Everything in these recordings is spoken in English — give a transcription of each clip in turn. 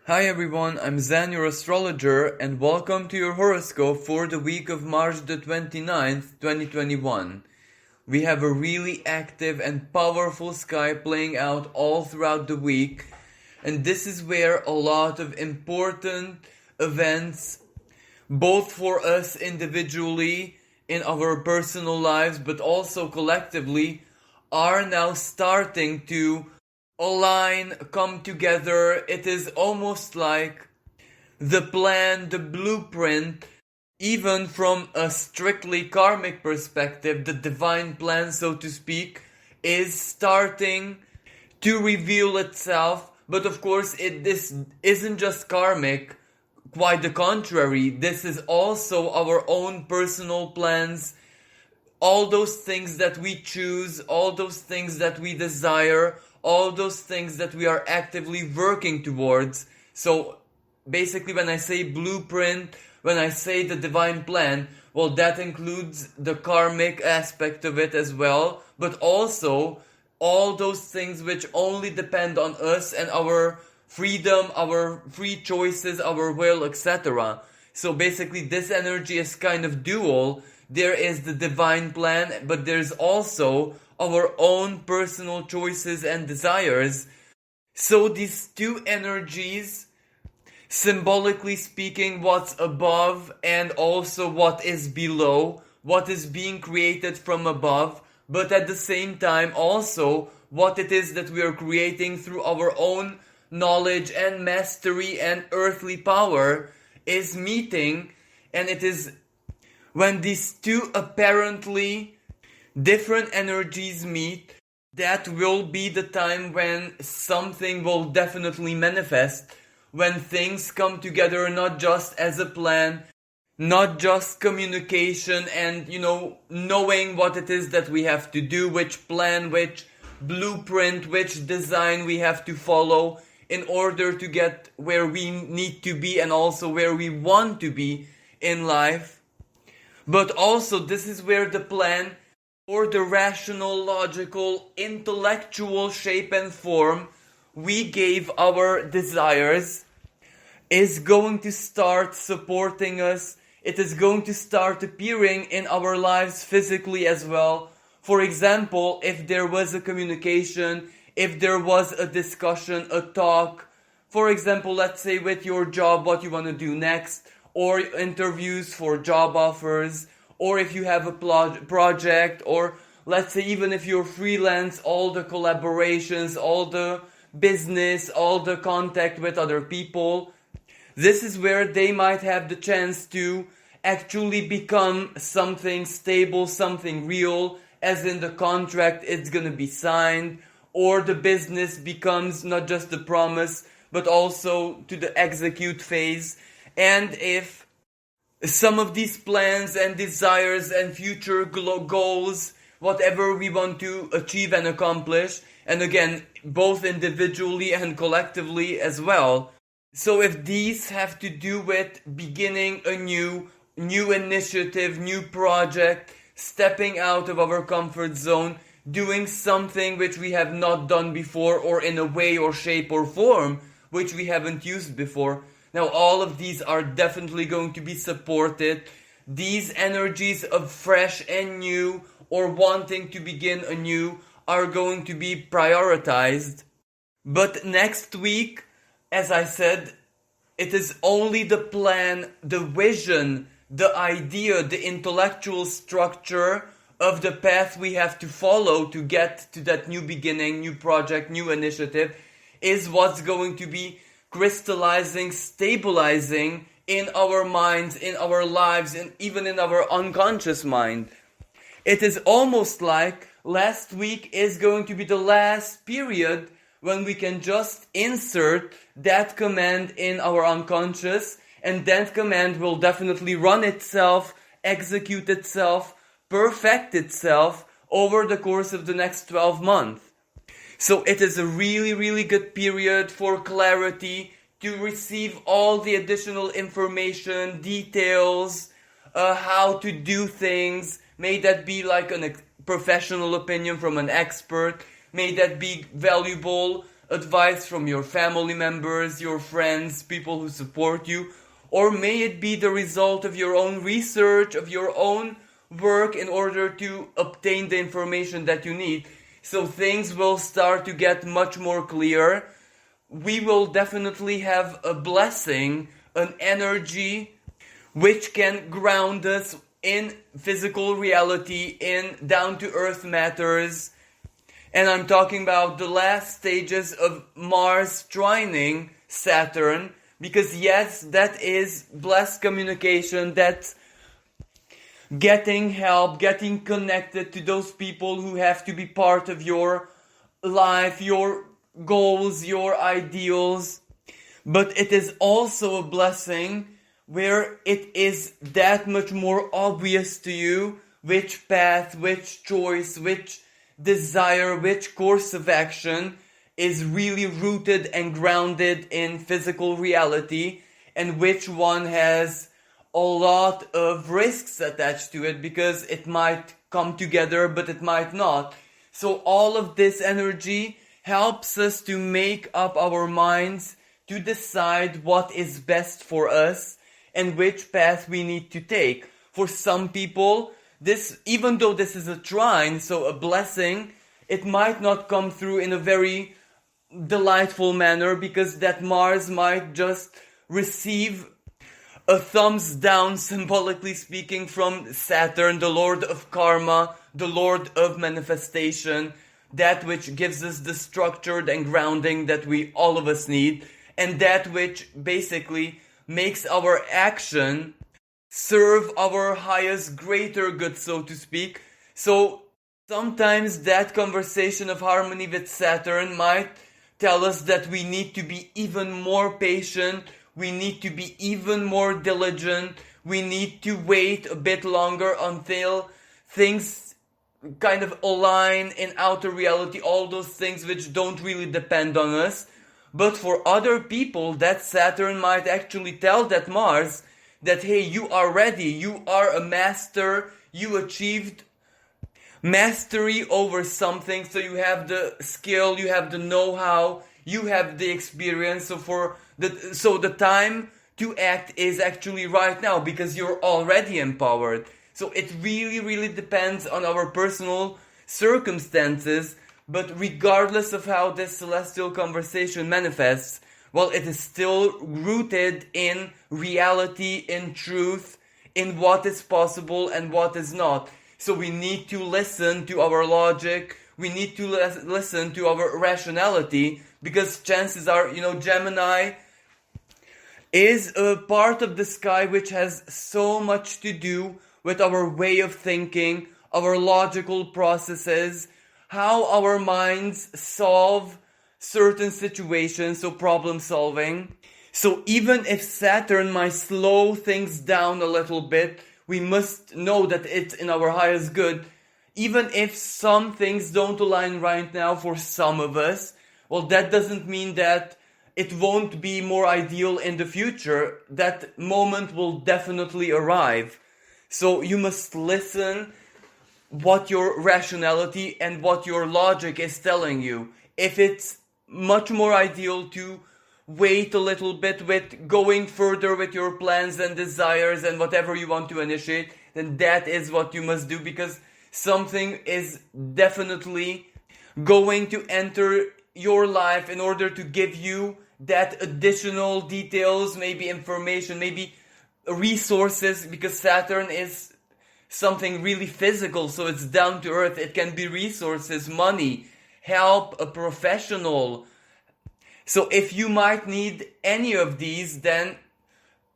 Hi everyone, I'm Zan, your astrologer, and welcome to your horoscope for the week of March the 29th, 2021. We have a really active and powerful sky playing out all throughout the week, and this is where a lot of important events, both for us individually in our personal lives, but also collectively, are now starting to align, come together. It is almost like the plan, the blueprint, even from a strictly karmic perspective, the divine plan, so to speak, is starting to reveal itself. But of course, this isn't just karmic, quite the contrary. This is also our own personal plans, all those things that we choose, all those things that we desire, all those things that we are actively working towards. So basically, when I say blueprint, when I say the divine plan, well, that includes the karmic aspect of it as well, but also all those things which only depend on us and our freedom, our free choices, our will, etc. So basically, this energy is kind of dual. There is the divine plan, but there's also our own personal choices and desires. So these two energies, symbolically speaking, what's above and also what is below, what is being created from above, but at the same time also what it is that we are creating through our own knowledge and mastery and earthly power, is meeting. And it is when these two apparently different energies meet, that will be the time when something will definitely manifest, when things come together not just as a plan, not just communication and, knowing what it is that we have to do, which plan, which blueprint, which design we have to follow in order to get where we need to be and also where we want to be in life. But also, this is where the plan, or the rational, logical, intellectual shape and form we gave our desires, is going to start supporting us. It is going to start appearing in our lives physically as well. For example, if there was a communication, if there was a discussion, a talk, for example, let's say with your job, what you want to do next, or interviews for job offers, or if you have a project, or let's say even if you're freelance, all the collaborations, all the business, all the contact with other people, this is where they might have the chance to actually become something stable, something real, as in the contract it's gonna be signed, or the business becomes not just the promise, but also to the execute phase. And if some of these plans and desires and future goals, whatever we want to achieve and accomplish, and again, both individually and collectively as well. So if these have to do with beginning a new initiative, new project, stepping out of our comfort zone, doing something which we have not done before, or in a way or shape or form which we haven't used before, now all of these are definitely going to be supported. These energies of fresh and new, or wanting to begin anew, are going to be prioritized. But next week, as I said, it is only the plan, the vision, the idea, the intellectual structure of the path we have to follow to get to that new beginning, new project, new initiative, is what's going to be crystallizing, stabilizing in our minds, in our lives, and even in our unconscious mind. It is almost like last week is going to be the last period when we can just insert that command in our unconscious, and that command will definitely run itself, execute itself, perfect itself over the course of the next 12 months. So it is a really, really good period for clarity, to receive all the additional information, details, how to do things. May that be like a professional opinion from an expert. May that be valuable advice from your family members, your friends, people who support you, or may it be the result of your own research, of your own work in order to obtain the information that you need. So things will start to get much more clear. We will definitely have a blessing, an energy which can ground us in physical reality, in down-to-earth matters. And I'm talking about the last stages of Mars trining Saturn, because yes, that is blessed communication, that's getting help, getting connected to those people who have to be part of your life, your goals, your ideals. But it is also a blessing where it is that much more obvious to you which path, which choice, which desire, which course of action is really rooted and grounded in physical reality, and which one has a lot of risks attached to it, because it might come together but it might not. So all of this energy helps us to make up our minds to decide what is best for us and which path we need to take. For some people, this, even though this is a trine, so a blessing, it might not come through in a very delightful manner, because that Mars might just receive a thumbs down, symbolically speaking, from Saturn, the Lord of Karma, the Lord of Manifestation, that which gives us the structure and grounding that we, all of us, need, and that which basically makes our action serve our highest, greater good, so to speak. So sometimes that conversation of harmony with Saturn might tell us that we need to be even more patient, we need to be even more diligent, we need to wait a bit longer until things kind of align in outer reality, all those things which don't really depend on us. But for other people, that Saturn might actually tell that Mars that, hey, you are ready, you are a master, you achieved mastery over something, so you have the skill, you have the know-how, you have the experience. So the time to act is actually right now, because you're already empowered. So it really, really depends on our personal circumstances. But regardless of how this celestial conversation manifests, well, it is still rooted in reality, in truth, in what is possible and what is not. So we need to listen to our logic, we need to listen to our rationality, because chances are, Gemini is a part of the sky which has so much to do with our way of thinking, our logical processes, how our minds solve certain situations, so problem solving. So even if Saturn might slow things down a little bit, we must know that it's in our highest good. Even if some things don't align right now for some of us, well, that doesn't mean that it won't be more ideal in the future. That moment will definitely arrive. So you must listen what your rationality and what your logic is telling you. If it's much more ideal to wait a little bit with going further with your plans and desires and whatever you want to initiate, then that is what you must do, because something is definitely going to enter your life in order to give you that additional details, maybe information, maybe resources, because Saturn is something really physical, so it's down to earth. It can be resources, money, help, a professional. So if you might need any of these, then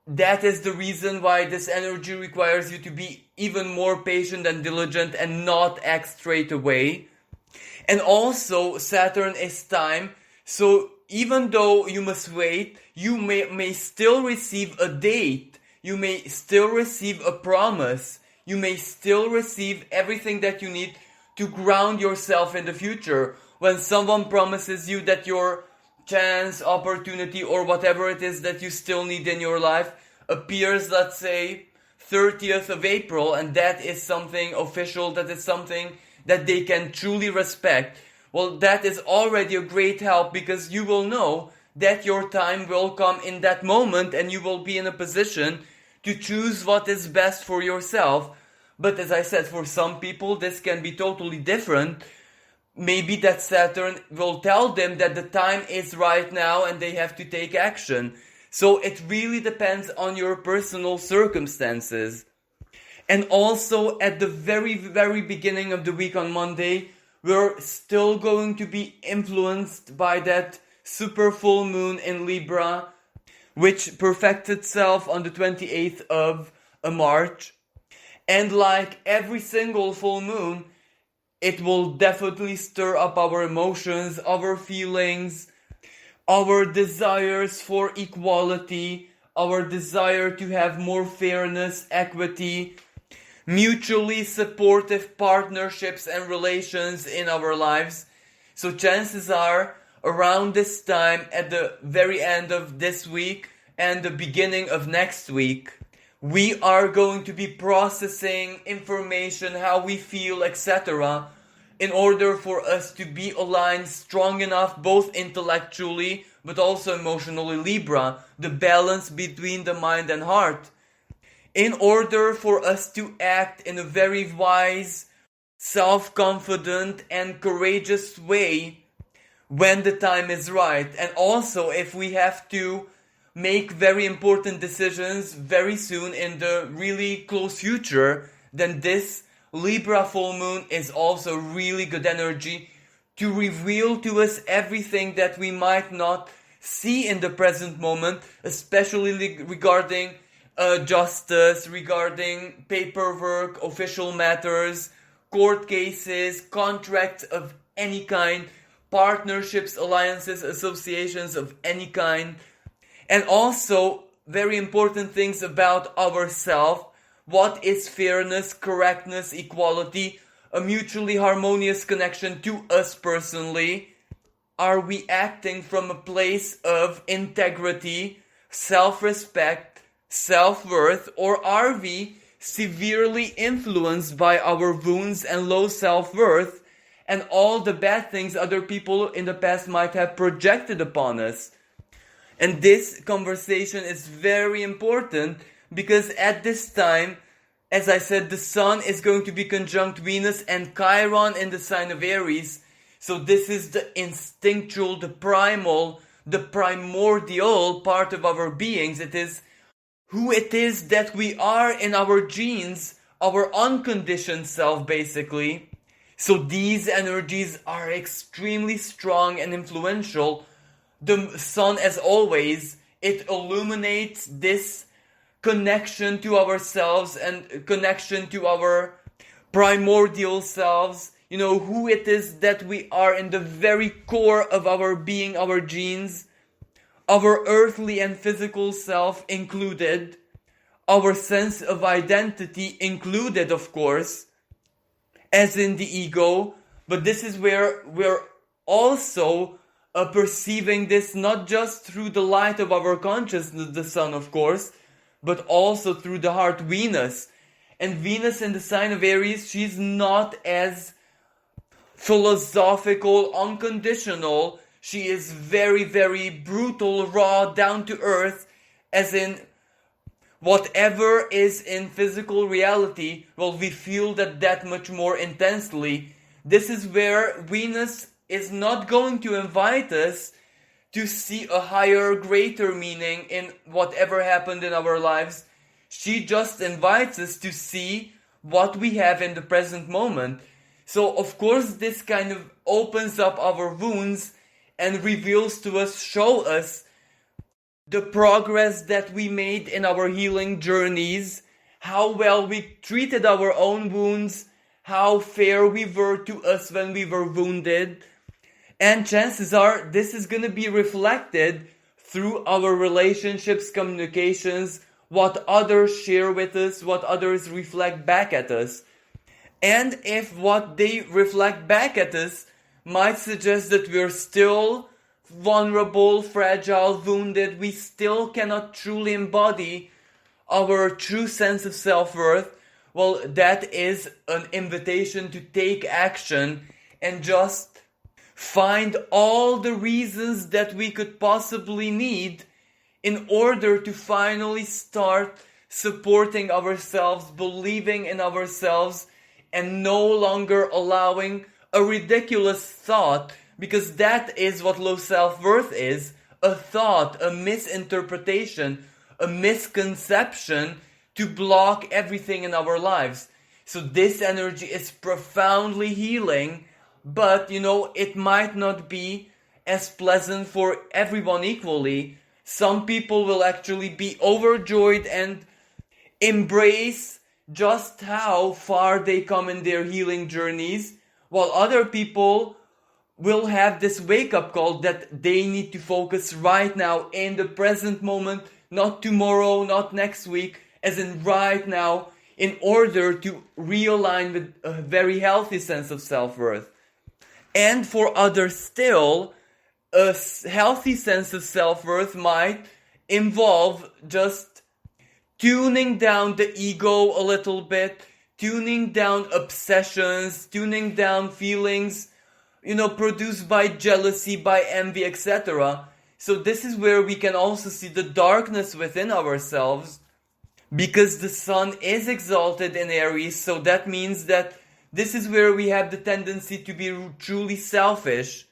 that is the reason why this energy requires you to be even more patient and diligent and not act straight away. And also, Saturn is time, so even though you must wait, you may still receive a date, you may still receive a promise, you may still receive everything that you need to ground yourself in the future. When someone promises you that your chance, opportunity, or whatever it is that you still need in your life appears, let's say, 30th of April, and that is something official, that is something that they can truly respect. well, that is already a great help, because you will know that your time will come in that moment and you will be in a position to choose what is best for yourself. But as I said, for some people this can be totally different. Maybe that Saturn will tell them that the time is right now and they have to take action. So it really depends on your personal circumstances. And also at the very, very beginning of the week on Monday, we're still going to be influenced by that super full moon in Libra, which perfects itself on the 28th of March. And like every single full moon, it will definitely stir up our emotions, our feelings, our desires for equality, our desire to have more fairness, equity, mutually supportive partnerships and relations in our lives. So chances are, around this time, at the very end of this week and the beginning of next week, we are going to be processing information, how we feel, etc., in order for us to be aligned strong enough, both intellectually but also emotionally, Libra, the balance between the mind and heart, in order for us to act in a very wise, self-confident and courageous way when the time is right. And also if we have to make very important decisions very soon in the really close future, then this Libra full moon is also really good energy to reveal to us everything that we might not see in the present moment, especially regarding justice, regarding paperwork, official matters, court cases, contracts of any kind, partnerships, alliances, associations of any kind. And also, very important things about ourselves. What is fairness, correctness, equality, a mutually harmonious connection to us personally? Are we acting from a place of integrity, self-respect, self-worth, or are we severely influenced by our wounds and low self-worth and all the bad things other people in the past might have projected upon us? And this conversation is very important because at this time, as I said, the Sun is going to be conjunct Venus and Chiron in the sign of Aries. So this is the instinctual, the primal, the primordial part of our beings. It is who it is that we are in our genes, our unconditioned self basically. So these energies are extremely strong and influential. The Sun, as always, it illuminates this connection to ourselves and connection to our primordial selves. You know, who it is that we are in the very core of our being, our genes, our earthly and physical self included, our sense of identity included, of course, as in the ego. But this is where we're also perceiving this not just through the light of our consciousness, the Sun, of course, but also through the heart, Venus. And Venus in the sign of Aries, she's not as philosophical, unconditional. She is very, very brutal, raw, down to earth, as in whatever is in physical reality, well, we feel that much more intensely. This is where Venus is not going to invite us to see a higher, greater meaning in whatever happened in our lives. She just invites us to see what we have in the present moment. So, of course, this kind of opens up our wounds and reveals to us, show us the progress that we made in our healing journeys, how well we treated our own wounds, how fair we were to us when we were wounded. And chances are this is going to be reflected through our relationships, communications, what others share with us, what others reflect back at us. And if what they reflect back at us might suggest that we're still vulnerable, fragile, wounded, we still cannot truly embody our true sense of self-worth, well, that is an invitation to take action and just find all the reasons that we could possibly need in order to finally start supporting ourselves, believing in ourselves, and no longer allowing a ridiculous thought, because that is what low self-worth is, a thought, a misinterpretation, a misconception to block everything in our lives. So this energy is profoundly healing, but it might not be as pleasant for everyone equally. Some people will actually be overjoyed and embrace just how far they come in their healing journeys, while other people will have this wake-up call that they need to focus right now in the present moment, not tomorrow, not next week, as in right now, in order to realign with a very healthy sense of self-worth. And for others still, a healthy sense of self-worth might involve just tuning down the ego a little bit, tuning down obsessions, tuning down feelings, produced by jealousy, by envy, etc. So this is where we can also see the darkness within ourselves, because the sun is exalted in Aries, so that means that this is where we have the tendency to be truly selfish.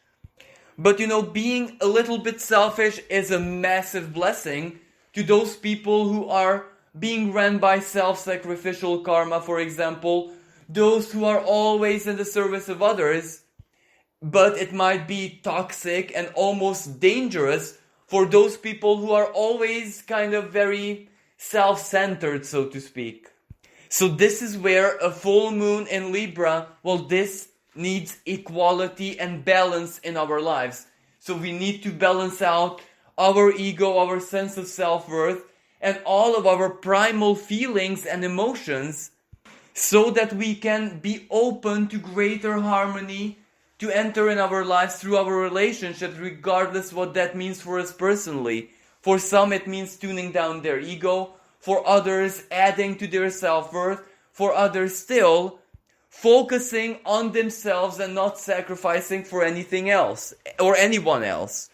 But being a little bit selfish is a massive blessing to those people who are being ran by self-sacrificial karma, for example, those who are always in the service of others. But it might be toxic and almost dangerous for those people who are always kind of very self-centered, so to speak. So this is where a full moon in Libra, this needs equality and balance in our lives. So we need to balance out our ego, our sense of self-worth, and all of our primal feelings and emotions, so that we can be open to greater harmony to enter in our lives through our relationships, regardless what that means for us personally. For some it means tuning down their ego, for others adding to their self-worth, for others still focusing on themselves and not sacrificing for anything else or anyone else.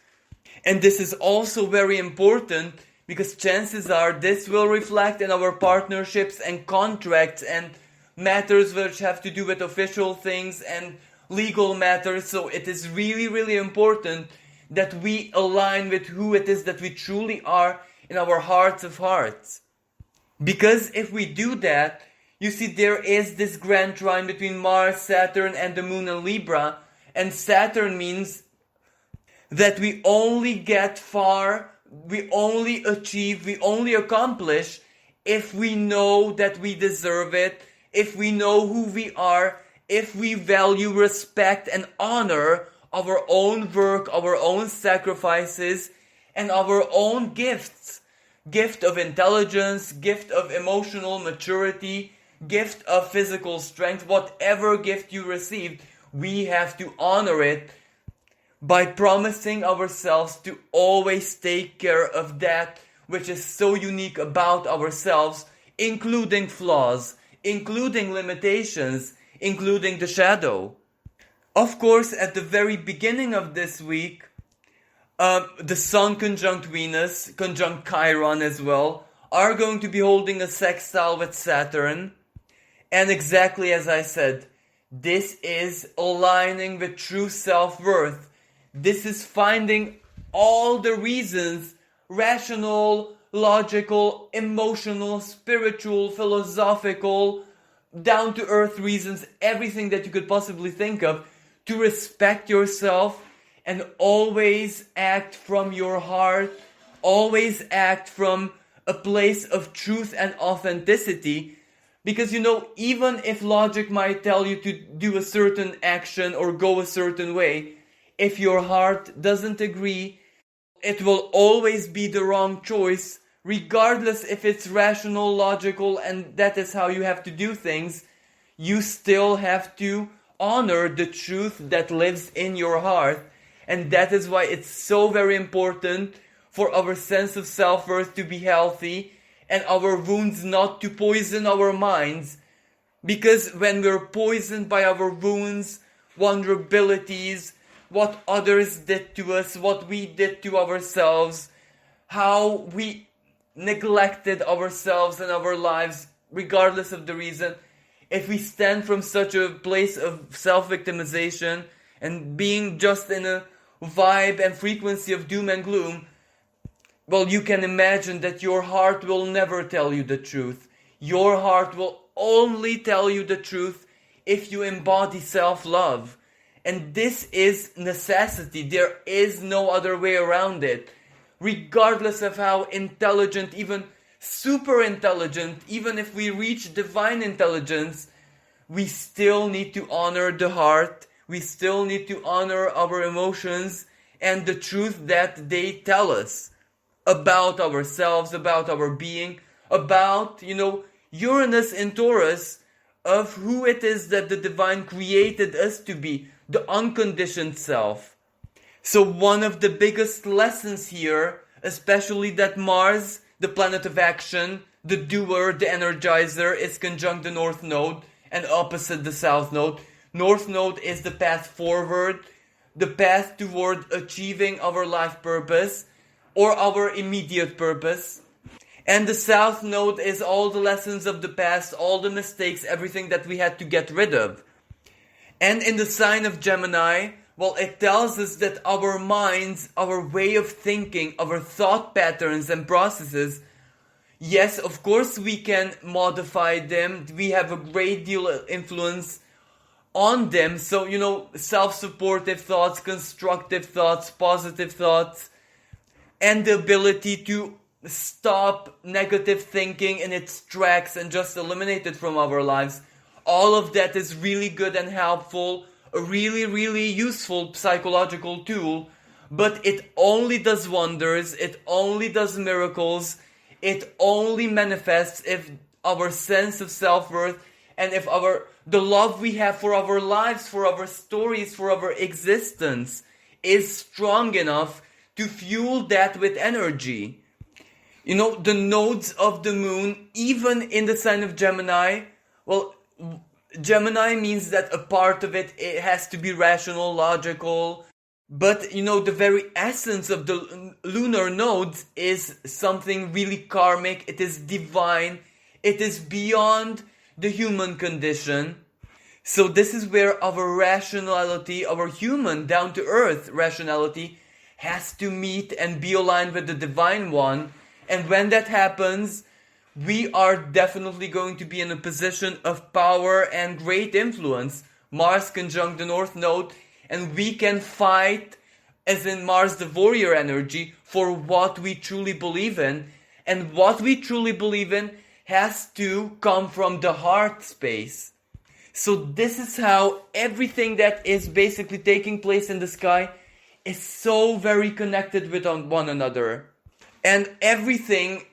And this is also very important, because chances are this will reflect in our partnerships and contracts and matters which have to do with official things and legal matters. So it is really, really important that we align with who it is that we truly are in our hearts of hearts. Because if we do that, you see, there is this grand trine between Mars, Saturn, and the Moon in Libra. And Saturn means that we only get far, we only achieve, we only accomplish if we know that we deserve it, if we know who we are, if we value, respect, and honor our own work, our own sacrifices, and our own gifts. Gift of intelligence, gift of emotional maturity, gift of physical strength, whatever gift you received, we have to honor it by promising ourselves to always take care of that which is so unique about ourselves, including flaws, including limitations, including the shadow. Of course, at the very beginning of this week, the Sun conjunct Venus, conjunct Chiron as well, are going to be holding a sextile with Saturn. And exactly as I said, this is aligning with true self-worth. This is finding all the reasons, rational, logical, emotional, spiritual, philosophical, down-to-earth reasons, everything that you could possibly think of, to respect yourself and always act from your heart, always act from a place of truth and authenticity. Because even if logic might tell you to do a certain action or go a certain way, if your heart doesn't agree, it will always be the wrong choice, regardless if it's rational, logical, and that is how you have to do things. You still have to honor the truth that lives in your heart. And that is why it's so very important for our sense of self-worth to be healthy and our wounds not to poison our minds. Because when we're poisoned by our wounds, vulnerabilities, what others did to us, what we did to ourselves, how we neglected ourselves and our lives, regardless of the reason. If we stand from such a place of self-victimization and being just in a vibe and frequency of doom and gloom, well, you can imagine that your heart will never tell you the truth. Your heart will only tell you the truth if you embody self-love. And this is necessity. There is no other way around it. Regardless of how intelligent, even super intelligent, even if we reach divine intelligence, we still need to honor the heart. We still need to honor our emotions and the truth that they tell us about ourselves, about our being, about, Uranus in Taurus, of who it is that the divine created us to be, the unconditioned self. So one of the biggest lessons here, especially that Mars, the planet of action, the doer, the energizer, is conjunct the North Node and opposite the South Node. North Node is the path forward, the path toward achieving our life purpose or our immediate purpose. And the South Node is all the lessons of the past, all the mistakes, everything that we had to get rid of. And in the sign of Gemini, well, it tells us that our minds, our way of thinking, our thought patterns and processes, yes, of course we can modify them. We have a great deal of influence on them. So, self-supportive thoughts, constructive thoughts, positive thoughts, and the ability to stop negative thinking in its tracks and just eliminate it from our lives. All of that is really good and helpful, a really, really useful psychological tool, but it only does wonders, it only does miracles, it only manifests if our sense of self-worth and if the love we have for our lives, for our stories, for our existence is strong enough to fuel that with energy. The nodes of the moon, even in the sign of Gemini, well, Gemini means that a part of it has to be rational, logical, but the very essence of the lunar nodes is something really karmic, it is divine, it is beyond the human condition. So this is where our rationality, our human, down-to-earth rationality has to meet and be aligned with the divine one. And when that happens, we are definitely going to be in a position of power and great influence. Mars conjunct the North Node, and we can fight, as in Mars the warrior energy, for what we truly believe in. And what we truly believe in has to come from the heart space. So this is how everything that is basically taking place in the sky is so very connected with one another. And everything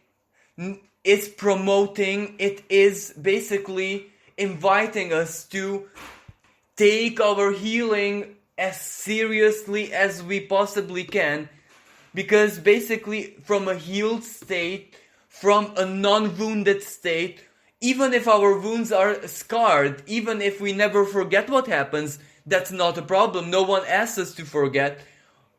is promoting, it is basically inviting us to take our healing as seriously as we possibly can. Because basically from a healed state, from a non-wounded state, even if our wounds are scarred, even if we never forget what happens, that's not a problem. No one asks us to forget.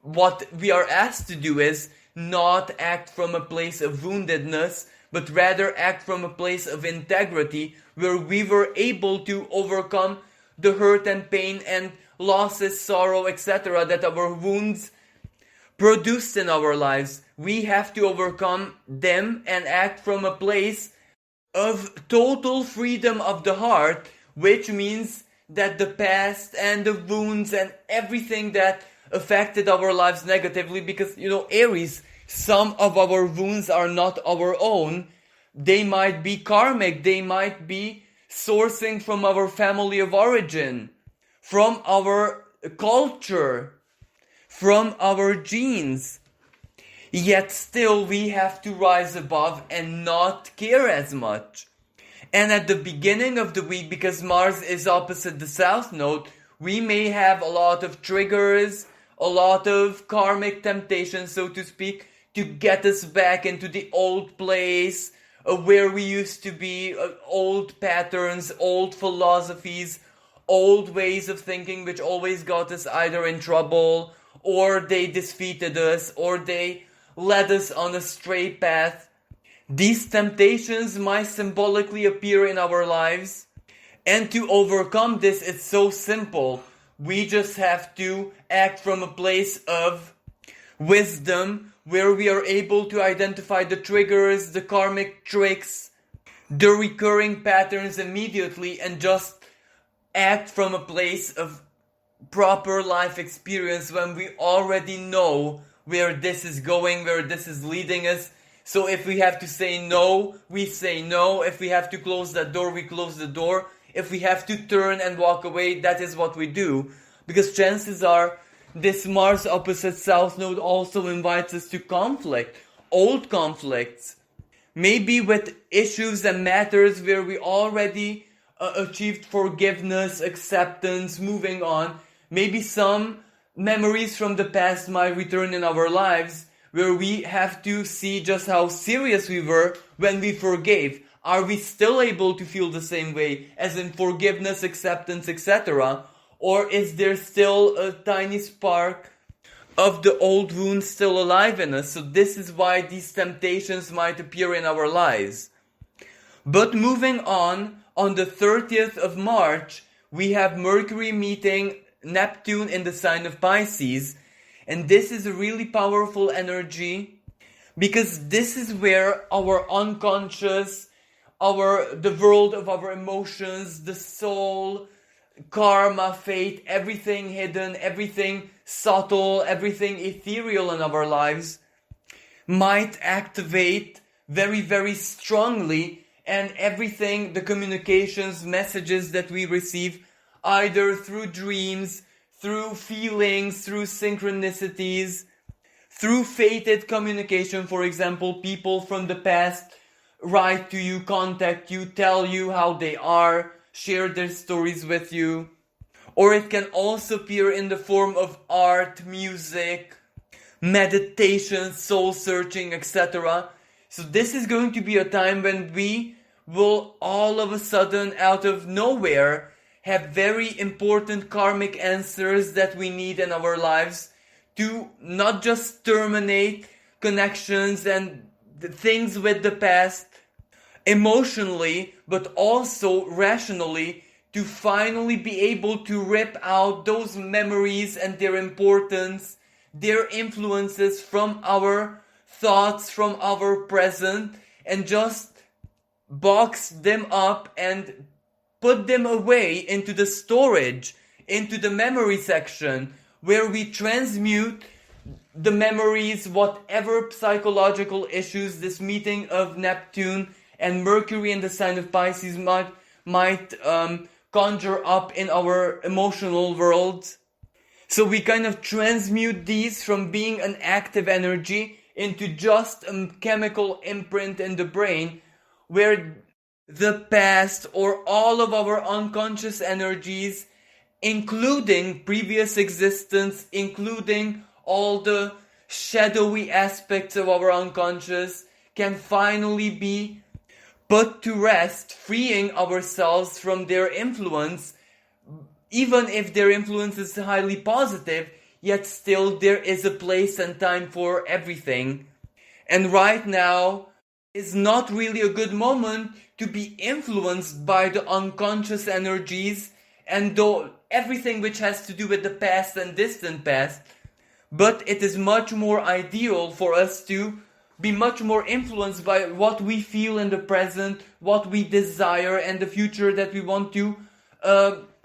What we are asked to do is not act from a place of woundedness, but rather act from a place of integrity, where we were able to overcome the hurt and pain and losses, sorrow, etc. that our wounds produced in our lives. We have to overcome them and act from a place of total freedom of the heart, which means that the past and the wounds and everything that affected our lives negatively, because Aries, some of our wounds are not our own. They might be karmic, they might be sourcing from our family of origin, from our culture, from our genes. Yet still we have to rise above and not care as much. And at the beginning of the week, because Mars is opposite the South Node, we may have a lot of triggers, a lot of karmic temptations, so to speak, to get us back into the old place, where we used to be, old patterns, old philosophies, old ways of thinking which always got us either in trouble, or they defeated us, or they led us on a straight path. These temptations might symbolically appear in our lives, and to overcome this, it's so simple. We just have to act from a place of wisdom, where we are able to identify the triggers, the karmic tricks, the recurring patterns immediately, and just act from a place of proper life experience when we already know where this is going, where this is leading us. So if we have to say no, we say no. If we have to close that door, we close the door. If we have to turn and walk away, that is what we do. Because chances are, this Mars opposite South Node also invites us to conflict. Old conflicts. Maybe with issues and matters where we already achieved forgiveness, acceptance, moving on. Maybe some memories from the past might return in our lives, where we have to see just how serious we were when we forgave. Are we still able to feel the same way, as in forgiveness, acceptance, etc.? Or is there still a tiny spark of the old wound still alive in us? So this is why these temptations might appear in our lives. But moving on the 30th of March, we have Mercury meeting Neptune in the sign of Pisces. And this is a really powerful energy, because this is where our unconscious, the world of our emotions, the soul, karma, fate, everything hidden, everything subtle, everything ethereal in our lives might activate very, very strongly, and everything, the communications, messages that we receive, either through dreams, through feelings, through synchronicities, through fated communication. For example, people from the past write to you, contact you, tell you how they are, share their stories with you. Or it can also appear in the form of art, music, meditation, soul searching, etc. So this is going to be a time when we will all of a sudden, out of nowhere, have very important karmic answers that we need in our lives to not just terminate connections and the things with the past emotionally, but also rationally, to finally be able to rip out those memories and their importance, their influences from our thoughts, from our present, and just box them up and put them away into the storage, into the memory section, where we transmute the memories, whatever psychological issues this meeting of Neptune and Mercury in the sign of Pisces might conjure up in our emotional world. So we kind of transmute these from being an active energy into just a chemical imprint in the brain, where the past or all of our unconscious energies, including previous existence, including all the shadowy aspects of our unconscious, can finally be put to rest, freeing ourselves from their influence. Even if their influence is highly positive, yet still there is a place and time for everything. And right now is not really a good moment to be influenced by the unconscious energies and everything which has to do with the past and distant past. But it is much more ideal for us to be much more influenced by what we feel in the present, what we desire, and the future that we want to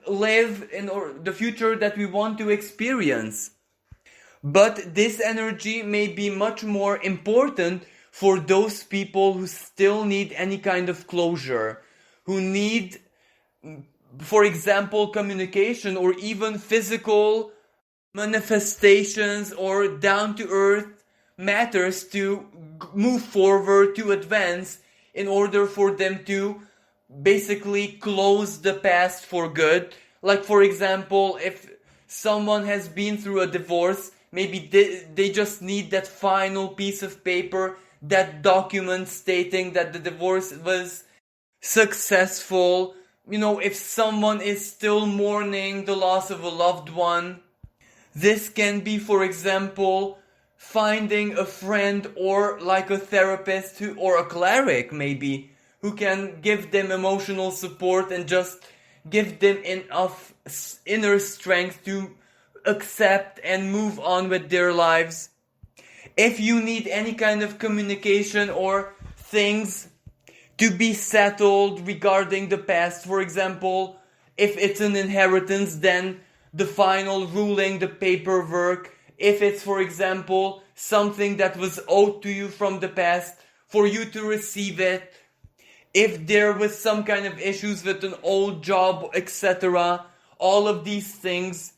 live in, or the future that we want to experience. But this energy may be much more important for those people who still need any kind of closure, who need, for example, communication or even physical manifestations or down-to-earth matters to move forward, to advance, in order for them to basically close the past for good. Like, for example, if someone has been through a divorce, maybe they just need that final piece of paper, that document stating that the divorce was successful, if someone is still mourning the loss of a loved one. This can be, for example, finding a friend or like a therapist or a cleric maybe, who can give them emotional support and just give them enough inner strength to accept and move on with their lives. If you need any kind of communication or things to be settled regarding the past, for example, if it's an inheritance, then the final ruling, the paperwork. If it's, for example, something that was owed to you from the past, for you to receive it. If there was some kind of issues with an old job, etc. All of these things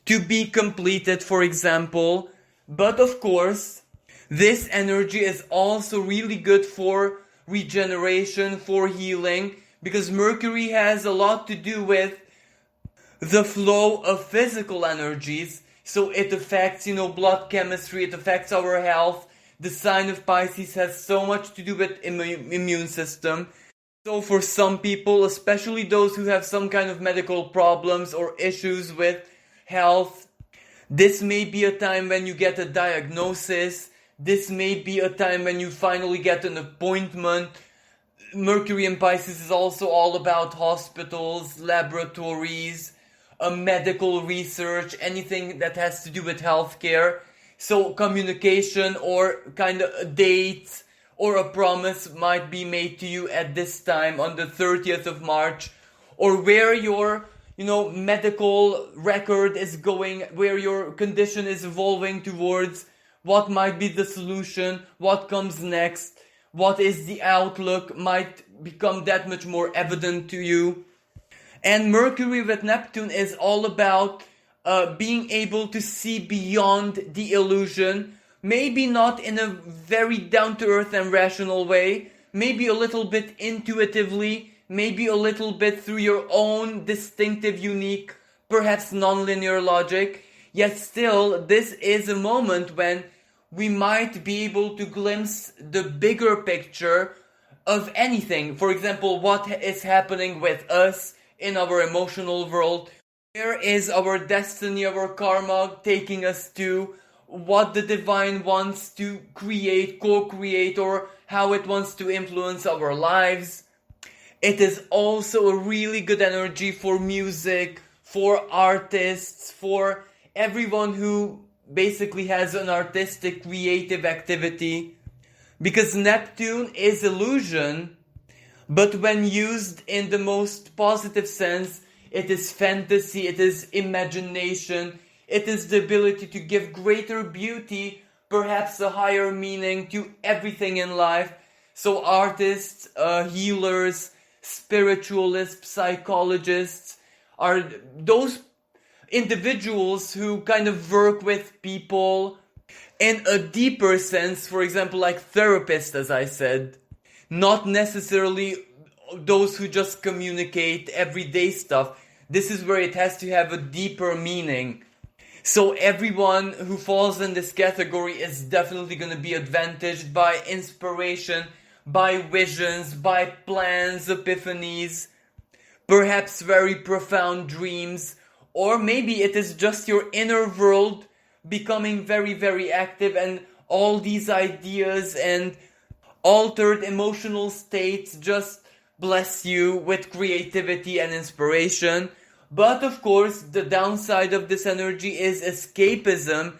to be completed, for example. But of course, this energy is also really good for regeneration, for healing, because Mercury has a lot to do with the flow of physical energies. So it affects, blood chemistry, it affects our health. The sign of Pisces has so much to do with immune system. So for some people, especially those who have some kind of medical problems or issues with health, this may be a time when you get a diagnosis. This may be a time when you finally get an appointment. Mercury in Pisces is also all about hospitals, laboratories, medical research, anything that has to do with healthcare. So communication or kind of a date or a promise might be made to you at this time on the 30th of March, or where your medical record is going, where your condition is evolving towards, what might be the solution, what comes next, what is the outlook, might become that much more evident to you. And Mercury with Neptune is all about being able to see beyond the illusion, maybe not in a very down-to-earth and rational way, maybe a little bit intuitively, maybe a little bit through your own distinctive, unique, perhaps non-linear logic. Yet still, this is a moment when we might be able to glimpse the bigger picture of anything. For example, what is happening with us in our emotional world? Where is our destiny, our karma taking us to? What the divine wants to create, co-create, or how it wants to influence our lives. It is also a really good energy for music, for artists, for everyone who basically has an artistic, creative activity. Because Neptune is illusion, but when used in the most positive sense, it is fantasy, it is imagination, it is the ability to give greater beauty, perhaps a higher meaning to everything in life. So artists, healers, spiritualists, psychologists are those individuals who kind of work with people in a deeper sense, for example, like therapists, as I said. Not necessarily those who just communicate everyday stuff. This is where it has to have a deeper meaning. So everyone who falls in this category is definitely going to be advantaged by inspiration, by visions, by plans, epiphanies, perhaps very profound dreams, or maybe it is just your inner world becoming very, very active, and all these ideas and altered emotional states just bless you with creativity and inspiration. But of course, the downside of this energy is escapism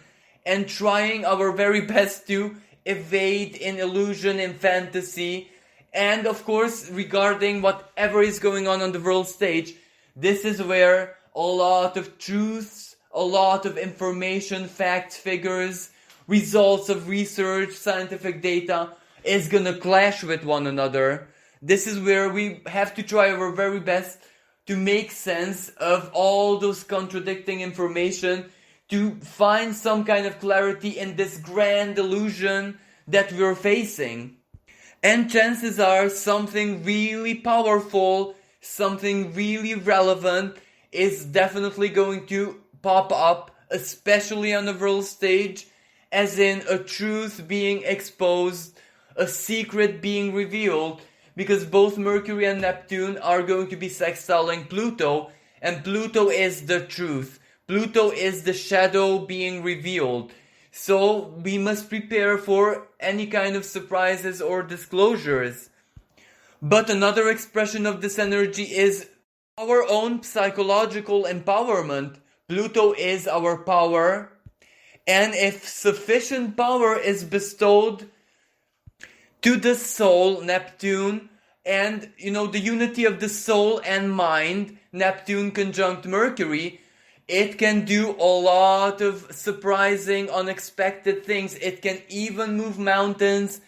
and trying our very best to evade in illusion, in fantasy. And of course, regarding whatever is going on the world stage, this is where a lot of truths, a lot of information, facts, figures, results of research, scientific data is gonna clash with one another. This is where we have to try our very best to make sense of all those contradicting information, to find some kind of clarity in this grand illusion that we're facing. And chances are something really powerful, something really relevant is definitely going to pop up, especially on the world stage, as in a truth being exposed, a secret being revealed. because both Mercury and Neptune are going to be sextiling Pluto, and Pluto is the truth. Pluto is the shadow being revealed. So we must prepare for any kind of surprises or disclosures. But another expression of this energy is our own psychological empowerment. Pluto is our power, and if sufficient power is bestowed to the soul, Neptune, and the unity of the soul and mind, Neptune conjunct Mercury, it can do a lot of surprising, unexpected things. It can even move mountains.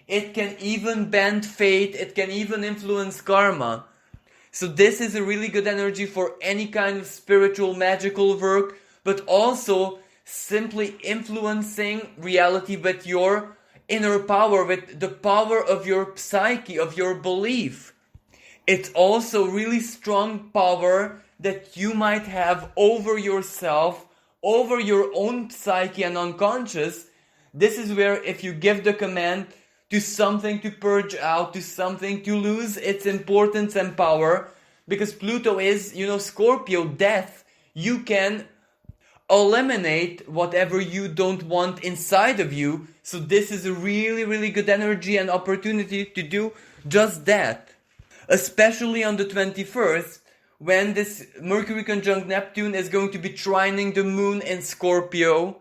It can even bend fate. It can even influence karma. So this is a really good energy for any kind of spiritual, magical work, but also simply influencing reality with your inner power, with the power of your psyche, of your belief. It's also really strong power that you might have over yourself, over your own psyche and unconscious. This is where if you give the command to something to purge out, to something to lose its importance and power, because Pluto is, Scorpio, death, you can eliminate whatever you don't want inside of you. So this is a really, really good energy and opportunity to do just that. Especially on the 21st, when this Mercury conjunct Neptune is going to be trining the moon in Scorpio.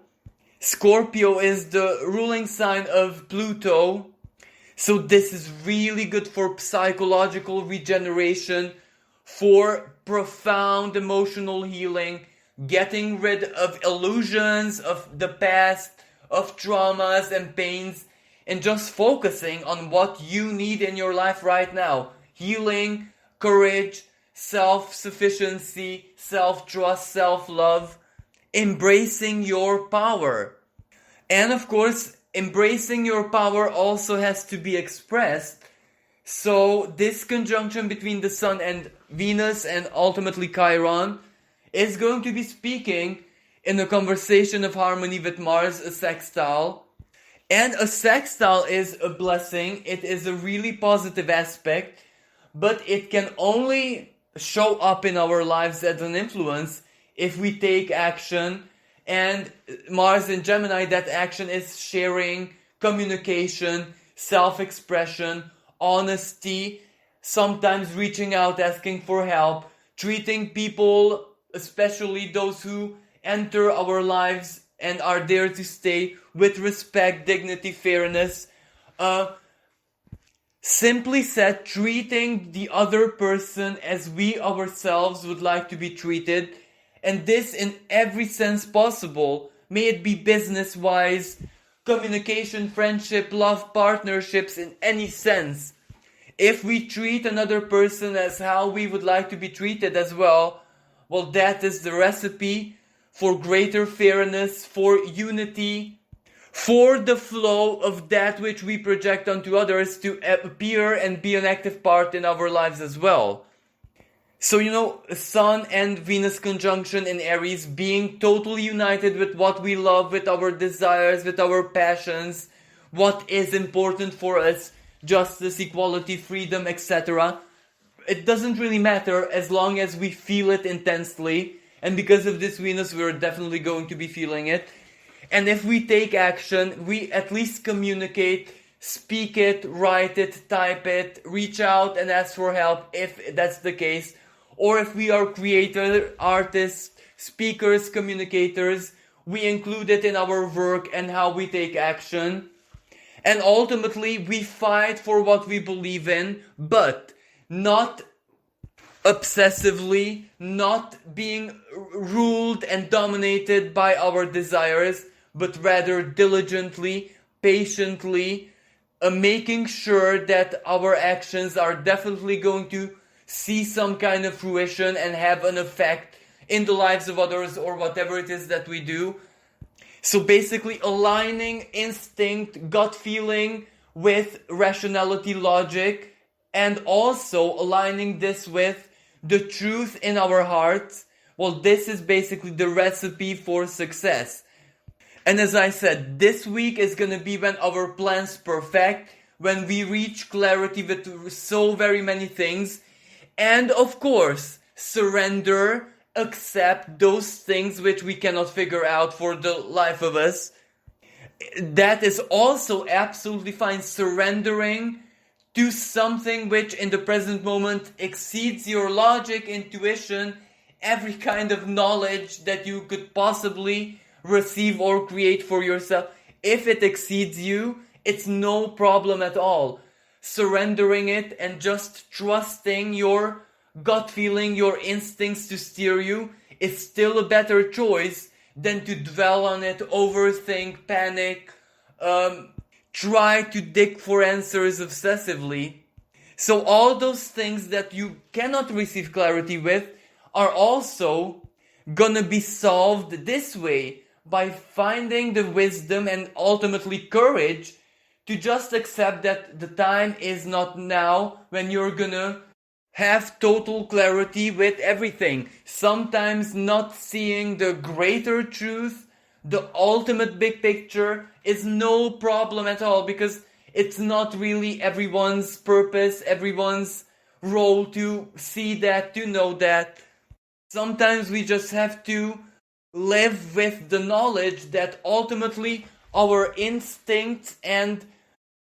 Scorpio is the ruling sign of Pluto. So this is really good for psychological regeneration, for profound emotional healing, getting rid of illusions of the past, of traumas and pains, and just focusing on what you need in your life right now. Healing, courage, self-sufficiency, self-trust, self-love, embracing your power. And of course, embracing your power also has to be expressed. So this conjunction between the Sun and Venus and ultimately Chiron is going to be speaking in a conversation of harmony with Mars, a sextile. And a sextile is a blessing. It is a really positive aspect, but it can only show up in our lives as an influence if we take action. And Mars in Gemini, that action is sharing, communication, self-expression, honesty, sometimes reaching out, asking for help, treating people, especially those who enter our lives and are there to stay, with respect, dignity, fairness. Simply said, treating the other person as we ourselves would like to be treated, and this in every sense possible. May it be business-wise, communication, friendship, love, partnerships, in any sense. If we treat another person as how we would like to be treated as well, that is the recipe for greater fairness, for unity, for the flow of that which we project onto others to appear and be an active part in our lives as well. So, Sun and Venus conjunction in Aries, being totally united with what we love, with our desires, with our passions, what is important for us, justice, equality, freedom, etc. It doesn't really matter as long as we feel it intensely. And because of this Venus, we're definitely going to be feeling it. And if we take action, we at least communicate, speak it, write it, type it, reach out and ask for help if that's the case. Or if we are creators, artists, speakers, communicators, we include it in our work and how we take action. And ultimately, we fight for what we believe in, but not obsessively, not being ruled and dominated by our desires, but rather diligently, patiently, making sure that our actions are definitely going to see some kind of fruition and have an effect in the lives of others or whatever it is that we do. So basically aligning instinct, gut feeling with rationality, logic, and also aligning this with the truth in our hearts. This is basically the recipe for success. And as I said, this week is going to be when our plans perfect, when we reach clarity with so very many things. And of course, surrender, accept those things which we cannot figure out for the life of us. That is also absolutely fine. Surrendering to something which in the present moment exceeds your logic, intuition, every kind of knowledge that you could possibly receive or create for yourself. If it exceeds you, it's no problem at all. Surrendering it and just trusting your gut feeling, your instincts to steer you is still a better choice than to dwell on it, overthink, panic, try to dig for answers obsessively. So all those things that you cannot receive clarity with are also gonna be solved this way, by finding the wisdom and ultimately courage to just accept that the time is not now when you're gonna have total clarity with everything. Sometimes not seeing the greater truth, the ultimate big picture, is no problem at all, because it's not really everyone's purpose, everyone's role to see that, to know that. Sometimes we just have to live with the knowledge that ultimately our instincts and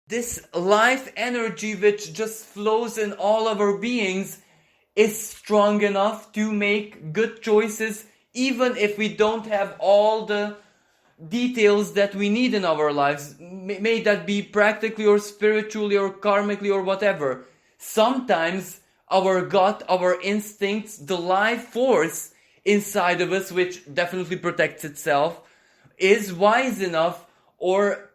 this life energy which just flows in all of our beings is strong enough to make good choices, even if we don't have all the details that we need in our lives. May that be practically or spiritually or karmically or whatever. Sometimes our gut, our instincts, the life force inside of us, which definitely protects itself, is wise enough or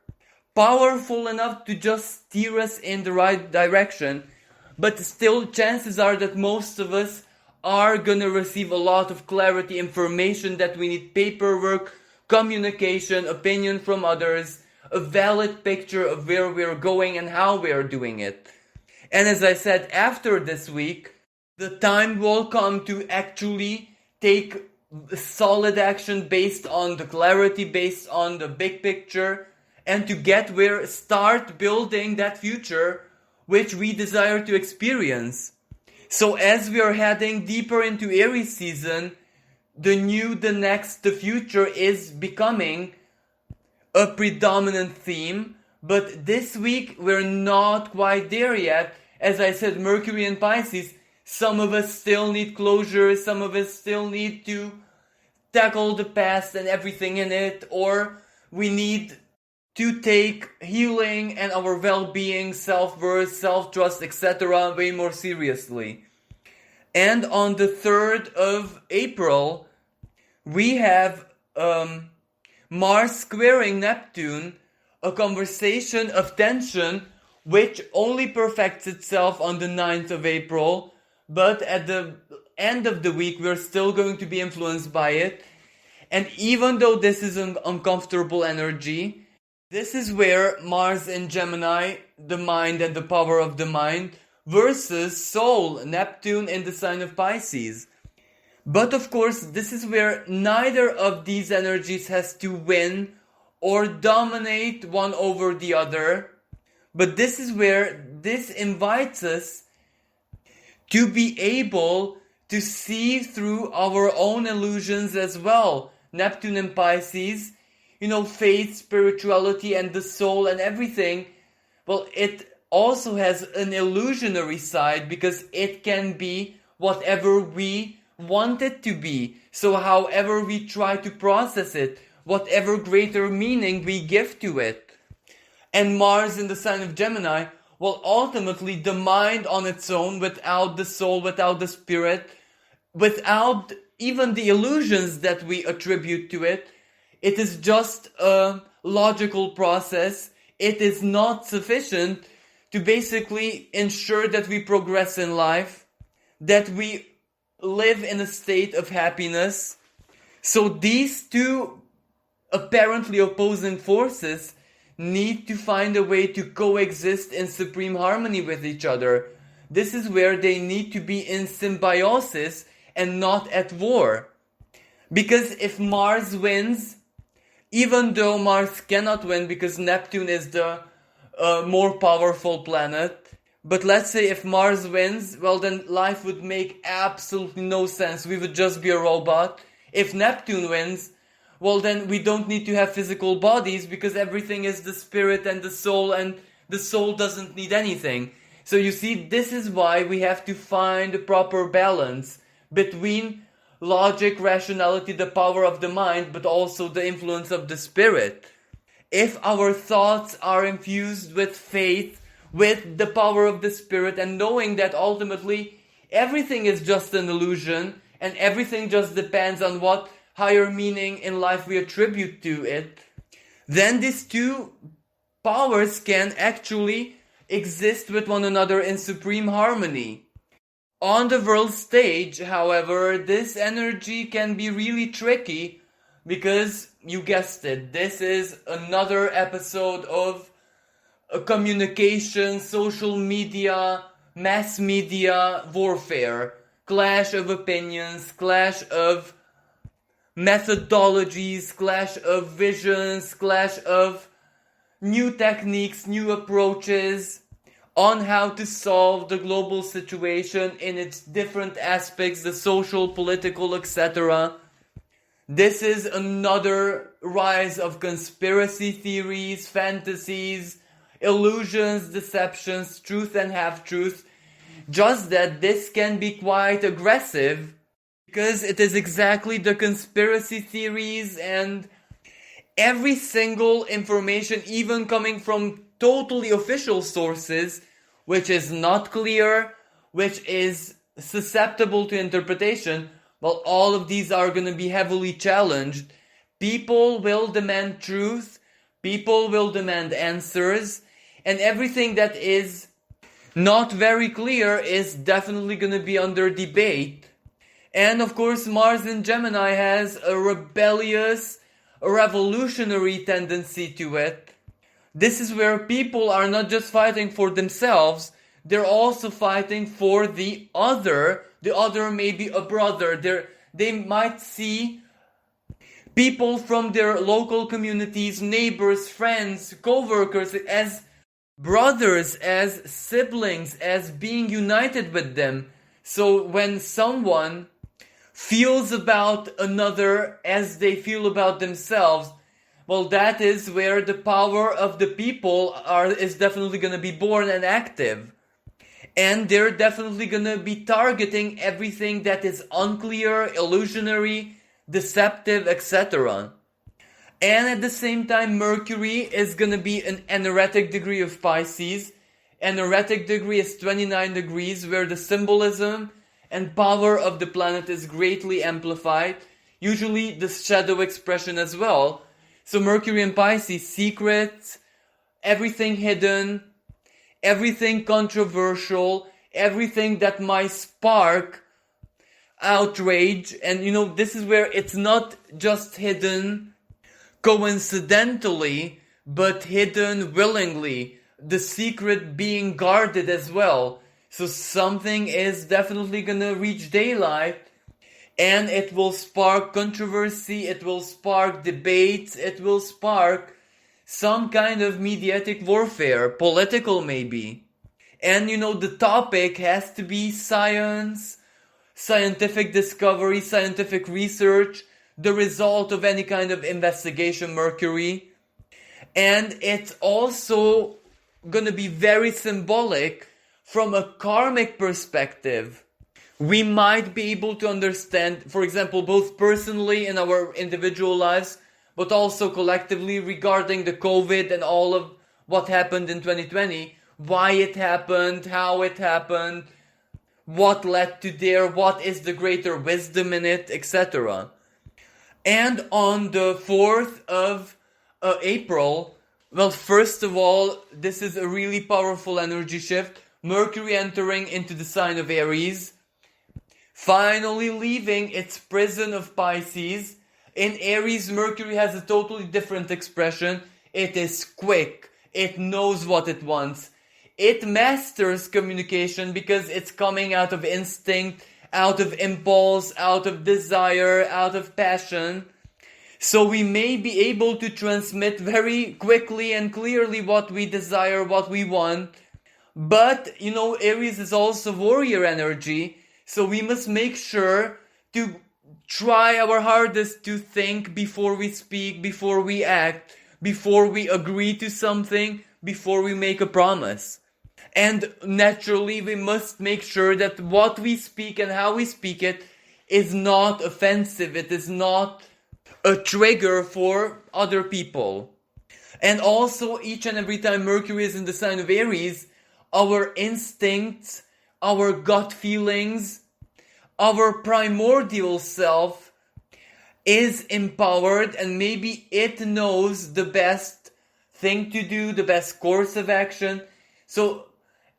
powerful enough to just steer us in the right direction. But still, chances are that most of us are gonna receive a lot of clarity, information that we need, paperwork, communication, opinion from others, a valid picture of where we're going and how we're doing it. And as I said, after this week, the time will come to actually take solid action based on the clarity, based on the big picture, and to start building that future which we desire to experience. So as we are heading deeper into Aries season, the future is becoming a predominant theme. But this week we're not quite there yet. As I said, Mercury in Pisces, some of us still need closure, some of us still need to tackle the past and everything in it, or we need to take healing and our well-being, self-worth, self-trust, etc. way more seriously. And on the 3rd of April, we have Mars squaring Neptune, a conversation of tension which only perfects itself on the 9th of April, but at the end of the week we're still going to be influenced by it. And even though this is an uncomfortable energy, this is where Mars in Gemini, the mind and the power of the mind, versus Soul, Neptune in the sign of Pisces. But of course, this is where neither of these energies has to win or dominate one over the other. But this is where this invites us to be able to see through our own illusions as well. Neptune in Pisces, faith, spirituality, and the soul and everything. Well, it also has an illusionary side because it can be whatever we want it to be. So however we try to process it, whatever greater meaning we give to it. And Mars in the sign of Gemini, well, ultimately the mind on its own, without the soul, without the spirit, without even the illusions that we attribute to it, it is just a logical process. It is not sufficient to basically ensure that we progress in life, that we live in a state of happiness. So these two apparently opposing forces need to find a way to coexist in supreme harmony with each other. This is where they need to be in symbiosis and not at war. Because if Mars wins, even though Mars cannot win because Neptune is the a more powerful planet. But let's say if Mars wins, well then life would make absolutely no sense. We would just be a robot. If Neptune wins, well then we don't need to have physical bodies because everything is the spirit and the soul doesn't need anything. So you see, this is why we have to find a proper balance between logic, rationality, the power of the mind, but also the influence of the spirit. If our thoughts are infused with faith, with the power of the spirit, and knowing that ultimately everything is just an illusion and everything just depends on what higher meaning in life we attribute to it, then these two powers can actually exist with one another in supreme harmony. On the world stage, however, this energy can be really tricky because, you guessed it, this is another episode of communication, social media, mass media warfare, clash of opinions, clash of methodologies, clash of visions, clash of new techniques, new approaches on how to solve the global situation in its different aspects, the social, political, etc. This is another rise of conspiracy theories, fantasies, illusions, deceptions, truth and half-truth. Just that this can be quite aggressive because it is exactly the conspiracy theories and every single information, even coming from totally official sources, which is not clear, which is susceptible to interpretation, well, all of these are going to be heavily challenged. People will demand truth, people will demand answers, and everything that is not very clear is definitely going to be under debate. And of course, Mars in Gemini has a rebellious, a revolutionary tendency to it. This is where people are not just fighting for themselves, they're also fighting for the other. The other may be a brother. They might see people from their local communities, neighbors, friends, co-workers as brothers, as siblings, as being united with them. So when someone feels about another as they feel about themselves, well, that is where the power of the people is definitely going to be born and active. And they're definitely going to be targeting everything that is unclear, illusionary, deceptive, etc. And at the same time, Mercury is going to be an anaretic degree of Pisces. Anaretic degree is 29 degrees, where the symbolism and power of the planet is greatly amplified. Usually the shadow expression as well. So Mercury in Pisces, secrets, everything hidden, everything controversial, everything that might spark outrage. And this is where it's not just hidden coincidentally, but hidden willingly. The secret being guarded as well. So something is definitely gonna reach daylight, and it will spark controversy, it will spark debates, it will spark some kind of mediatic warfare, political maybe. And the topic has to be science, scientific discovery, scientific research, the result of any kind of investigation, Mercury. And it's also gonna be very symbolic from a karmic perspective. We might be able to understand, for example, both personally in our individual lives, but also collectively regarding the COVID and all of what happened in 2020, why it happened, how it happened, what led to there, what is the greater wisdom in it, etc. And on the 4th of April, well, first of all, this is a really powerful energy shift. Mercury entering into the sign of Aries, finally leaving its prison of Pisces. In Aries, Mercury has a totally different expression. It is quick. It knows what it wants. It masters communication because it's coming out of instinct, out of impulse, out of desire, out of passion. So we may be able to transmit very quickly and clearly what we desire, what we want. But, Aries is also warrior energy. So we must make sure to try our hardest to think before we speak, before we act, before we agree to something, before we make a promise. And naturally, we must make sure that what we speak and how we speak it is not offensive. It is not a trigger for other people. And also, each and every time Mercury is in the sign of Aries, our instincts, our gut feelings, our primordial self is empowered, and maybe it knows the best thing to do, the best course of action. So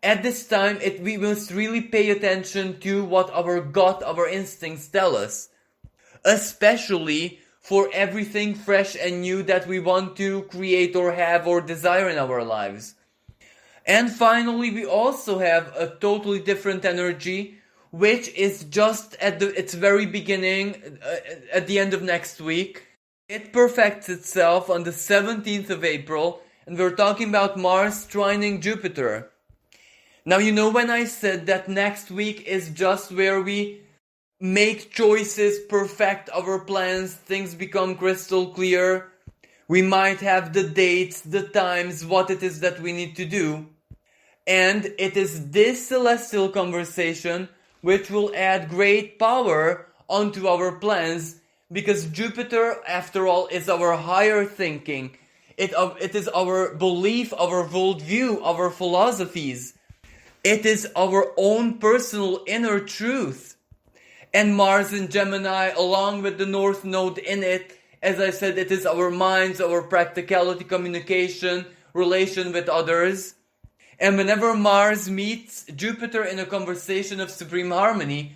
at this time, we must really pay attention to what our gut, our instincts tell us, especially for everything fresh and new that we want to create or have or desire in our lives. And finally, we also have a totally different energy, which is just at its very beginning, at the end of next week. It perfects itself on the 17th of April, and we're talking about Mars trining Jupiter. Now, when I said that next week is just where we make choices, perfect our plans, things become crystal clear, we might have the dates, the times, what it is that we need to do. And it is this celestial conversation which will add great power onto our plans, because Jupiter, after all, is our higher thinking. It is our belief, our worldview, our philosophies. It is our own personal inner truth. And Mars in Gemini, along with the North Node in it, as I said, it is our minds, our practicality, communication, relation with others. And whenever Mars meets Jupiter in a conversation of supreme harmony,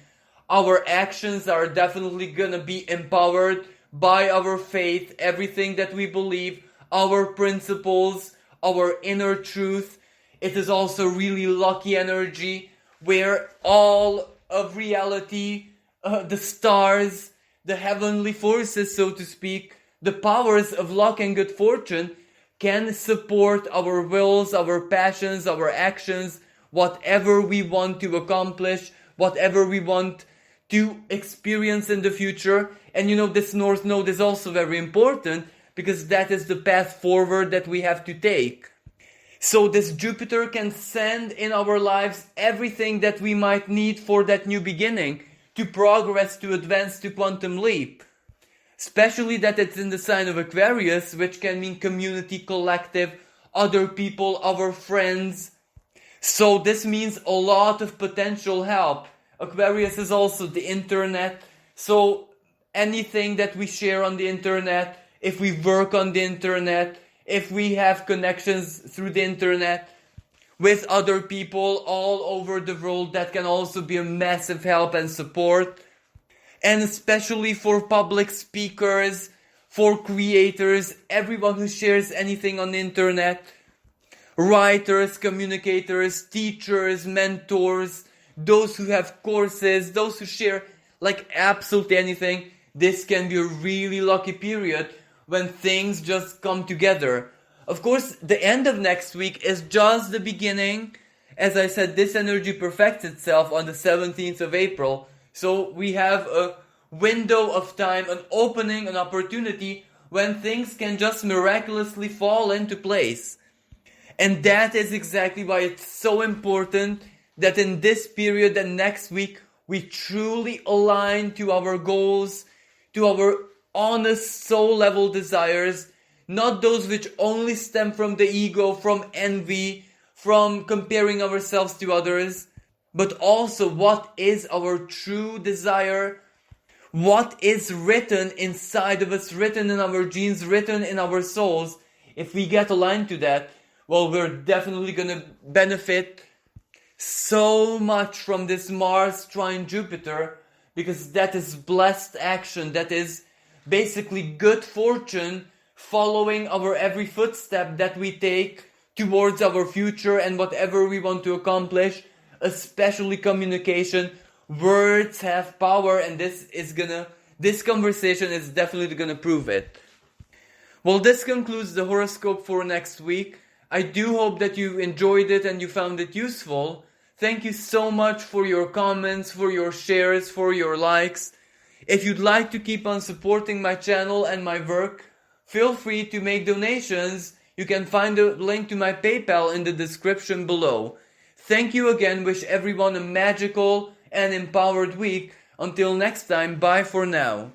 our actions are definitely gonna be empowered by our faith, everything that we believe, our principles, our inner truth. It is also really lucky energy, where all of reality, the stars, the heavenly forces, so to speak, the powers of luck and good fortune can support our wills, our passions, our actions, whatever we want to accomplish, whatever we want to experience in the future. And this North Node is also very important, because that is the path forward that we have to take. So this Jupiter can send in our lives everything that we might need for that new beginning, to progress, to advance, to quantum leap. Especially that it's in the sign of Aquarius, which can mean community, collective, other people, our friends. So this means a lot of potential help. Aquarius is also the internet. So anything that we share on the internet, if we work on the internet, if we have connections through the internet with other people all over the world, that can also be a massive help and support. And especially for public speakers, for creators, everyone who shares anything on the internet, writers, communicators, teachers, mentors, those who have courses, those who share absolutely anything. This can be a really lucky period when things just come together. Of course, the end of next week is just the beginning. As I said, this energy perfects itself on the 17th of April. So we have a window of time, an opening, an opportunity when things can just miraculously fall into place. And that is exactly why it's so important that in this period and next week, we truly align to our goals, to our honest soul level desires, not those which only stem from the ego, from envy, from comparing ourselves to others, but also what is our true desire, what is written inside of us, written in our genes, written in our souls. If we get aligned to that, well, we're definitely going to benefit so much from this Mars trine Jupiter, because that is blessed action, that is basically good fortune following our every footstep that we take towards our future and whatever we want to accomplish, especially communication. Words have power, and this is gonna This conversation is definitely gonna prove it. Well, this concludes the horoscope for next week. I do hope that you enjoyed it and you found it useful. Thank you so much for your comments, for your shares, for your likes. If you'd like to keep on supporting my channel and my work, feel free to make donations. You can find a link to my PayPal in the description below. Thank you again. Wish everyone a magical and empowered week. Until next time, bye for now.